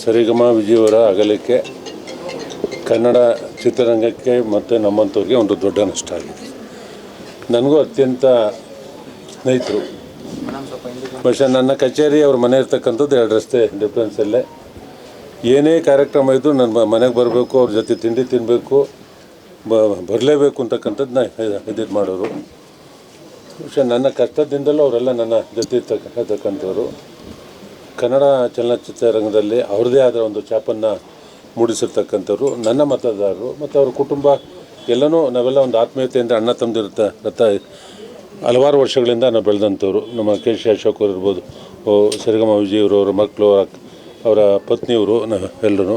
ಸರಿಗಮ ವಿಜಯವರ ಅಗಲಿಕೆ ಕನ್ನಡ ಚಿತ್ರರಂಗಕ್ಕೆ ಮತ್ತು ನಮ್ಮಂಥವ್ರಿಗೆ ಒಂದು ದೊಡ್ಡ ನಷ್ಟ ಆಗಿದೆ. ನನಗೂ ಅತ್ಯಂತ ಸ್ನೇಹಿತರು. ಬಹುಶಃ ನನ್ನ ಕಚೇರಿ ಅವ್ರ ಮನೆ ಇರ್ತಕ್ಕಂಥದ್ದು 2 ರಸ್ತೆ ಡಿಫ್ರೆನ್ಸಲ್ಲೇ. ಏನೇ ಕಾರ್ಯಕ್ರಮ ಇದ್ದು ನನ್ನ ಮನೆಗೆ ಬರಬೇಕು, ಅವ್ರ ಜೊತೆ ತಿಂಡಿ ತಿನ್ನಬೇಕು, ಬರಲೇಬೇಕು ಅಂತಕ್ಕಂಥದ್ದು ಇದು ಮಾಡೋರು. ಬಹುಶಃ ನನ್ನ ಕಷ್ಟದಿಂದಲೂ ಅವರೆಲ್ಲ ನನ್ನ ಜೊತೆ ಇರ್ತಕ್ಕಂಥವ್ರು. ಕನ್ನಡ ಚಲನಚಿತ್ರರಂಗದಲ್ಲಿ ಅವ್ರದ್ದೇ ಆದ ಒಂದು ಛಾಪನ್ನು ಮೂಡಿಸಿರ್ತಕ್ಕಂಥವ್ರು, ನನ್ನ ಮತದಾರರು ಮತ್ತು ಅವ್ರ ಕುಟುಂಬ ಎಲ್ಲನೂ ನಾವೆಲ್ಲ ಒಂದು ಆತ್ಮೀಯತೆಯಿಂದ ಅಣ್ಣ ತಮ್ಮದಿರತ್ತ ಹಲವಾರು ವರ್ಷಗಳಿಂದ ನಾವು ಬೆಳೆದಂಥವ್ರು. ನಮ್ಮ ಕೆ ಸಿ ಅಶೋಕ್ ಅವರು ಇರ್ಬೋದು, ಸರಿಗಮ ವಿಜಯವ್ರವ್ರ ಮಕ್ಕಳು, ಅವರ ಪತ್ನಿಯವರು, ಎಲ್ಲರೂ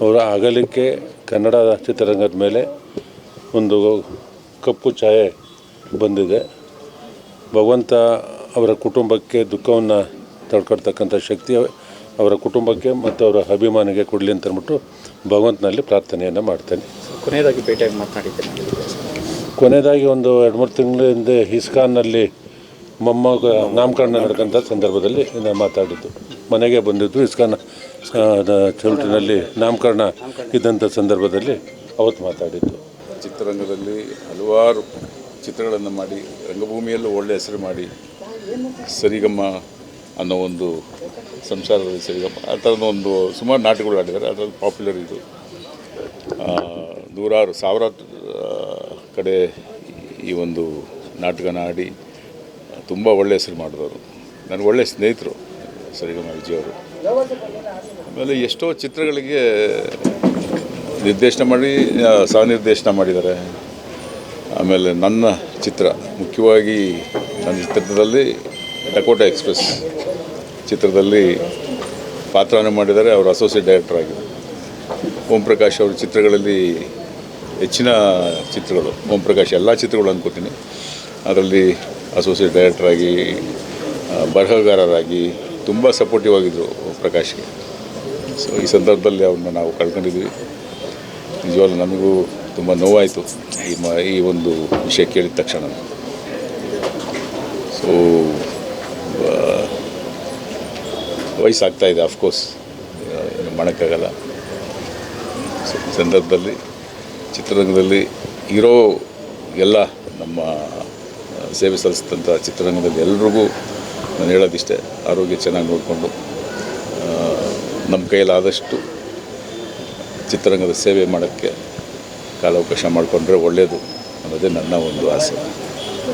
ಅವರ ಅಗಲಿಕೆ ಕನ್ನಡ ಚಿತ್ರರಂಗದ ಮೇಲೆ ಒಂದು ಕಪ್ಪು ಛಾಯೆ ಬಂದಿದೆ. ಭಗವಂತ ಅವರ ಕುಟುಂಬಕ್ಕೆ ದುಃಖವನ್ನು ತಡ್ಕೊಳ್ತಕ್ಕಂಥ ಶಕ್ತಿ ಅವರ ಕುಟುಂಬಕ್ಕೆ ಮತ್ತು ಅವರ ಅಭಿಮಾನಿಗೆ ಕೊಡಲಿ ಅಂತ ಅಂದ್ಬಿಟ್ಟು ಭಗವಂತನಲ್ಲಿ ಪ್ರಾರ್ಥನೆಯನ್ನು ಮಾಡ್ತೇನೆ. ಕೊನೆಯದಾಗಿ ಭೇಟಿಯಾಗಿ ಮಾತನಾಡಿದ್ದೇನೆ. ಕೊನೆಯದಾಗಿ ಒಂದು 2-3 ತಿಂಗಳ ಹಿಂದೆ ಇಸ್ಕಾನ್ನಲ್ಲಿ ಮೊಮ್ಮಗ ನಾಮಕರಣ ನಡೆದಂಥ ಸಂದರ್ಭದಲ್ಲಿ ನಾನು ಮಾತಾಡಿದ್ದು. ಮನೆಗೆ ಬಂದಿದ್ದು ಇಸ್ಕಾನ್ ಚೌಲ್ಟ್ರಿನಲ್ಲಿ ನಾಮಕರಣ ಇದ್ದಂಥ ಸಂದರ್ಭದಲ್ಲಿ ಅವತ್ತು ಮಾತಾಡಿದ್ದು. ಚಿತ್ರರಂಗದಲ್ಲಿ ಹಲವಾರು ಚಿತ್ರಗಳನ್ನು ಮಾಡಿ ರಂಗಭೂಮಿಯಲ್ಲೂ ಒಳ್ಳೆಯ ಹೆಸರು ಮಾಡಿ ಸರಿಗಮ್ಮ ಅನ್ನೋ ಒಂದು ಸಂಸಾರದಲ್ಲಿ ಸರಿಗಮ್ಮ ಆ ಥರದ ಒಂದು ಸುಮಾರು ನಾಟಕಗಳು ಆಡಿದ್ದಾರೆ. ಅದರಲ್ಲಿ ಪಾಪ್ಯುಲರ್ ಇದು. ನೂರಾರು ಸಾವಿರಾರು ಕಡೆ ಈ ಒಂದು ನಾಟಕನ ಆಡಿ ತುಂಬ ಒಳ್ಳೆಯ ಹೆಸರು ಮಾಡಿದವರು. ನನಗೆ ಒಳ್ಳೆಯ ಸ್ನೇಹಿತರು ಸರಿಗಮ ವಿಜಯವರು. ಆಮೇಲೆ ಎಷ್ಟೋ ಚಿತ್ರಗಳಿಗೆ ನಿರ್ದೇಶನ ಮಾಡಿ ಸಹನಿರ್ದೇಶನ ಮಾಡಿದ್ದಾರೆ. ಆಮೇಲೆ ನನ್ನ ಚಿತ್ರ ಮುಖ್ಯವಾಗಿ ನನ್ನ ಚಿತ್ರದಲ್ಲಿ ಡಕೋಟಾ ಎಕ್ಸ್ಪ್ರೆಸ್ ಚಿತ್ರದಲ್ಲಿ ಪಾತ್ರನ ಮಾಡಿದ್ದಾರೆ. ಅವರು ಅಸೋಸಿಯೇಟ್ ಡೈರೆಕ್ಟರ್ ಆಗಿದ್ದಾರೆ. ಓಂ ಪ್ರಕಾಶ್ ಅವ್ರ ಚಿತ್ರಗಳಲ್ಲಿ ಹೆಚ್ಚಿನ ಚಿತ್ರಗಳು, ಓಂ ಪ್ರಕಾಶ್ ಎಲ್ಲ ಚಿತ್ರಗಳು ಅಂದ್ಕೋತೀನಿ, ಅದರಲ್ಲಿ ಅಸೋಸಿಯೇಟ್ ಡೈರೆಕ್ಟರಾಗಿ ಬರಹಗಾರರಾಗಿ ತುಂಬ ಸಪೋರ್ಟಿವ್ ಆಗಿದ್ದರು ಓಂ ಪ್ರಕಾಶ್ಗೆ. ಸೊ ಈ ಸಂದರ್ಭದಲ್ಲಿ ಅವ್ರನ್ನ ನಾವು ಕಳ್ಕೊಂಡಿದ್ವಿ. ನಿಜವಾಗ್ಲೂ ನಮಗೂ ತುಂಬ ನೋವಾಯಿತು ಈ ಒಂದು ವಿಷಯ ಕೇಳಿದ ತಕ್ಷಣ. ಸೊ ವಯಸ್ಸಾಗ್ತಾಯಿದೆ, ಆಫ್ಕೋರ್ಸ್ ಮಾಡೋಕ್ಕಾಗಲ್ಲ. ಸೊ ಈ ಸಂದರ್ಭದಲ್ಲಿ ಚಿತ್ರರಂಗದಲ್ಲಿ ಇರೋ ಎಲ್ಲ ನಮ್ಮ ಸೇವೆ ಸಲ್ಲಿಸಿದಂಥ ಚಿತ್ರರಂಗದಲ್ಲಿ ಎಲ್ರಿಗೂ ನಾನು ಹೇಳೋದಿಷ್ಟೇ, ಆರೋಗ್ಯ ಚೆನ್ನಾಗಿ ನೋಡಿಕೊಂಡು ನಮ್ಮ ಕೈಯಲ್ಲಾದಷ್ಟು ಚಿತ್ರರಂಗದ ಸೇವೆ ಮಾಡೋಕ್ಕೆ ಕಾಲಾವಕಾಶ ಮಾಡಿಕೊಂಡ್ರೆ ಒಳ್ಳೆಯದು ಅನ್ನೋದೇ ನನ್ನ ಒಂದು ಆಸೆ.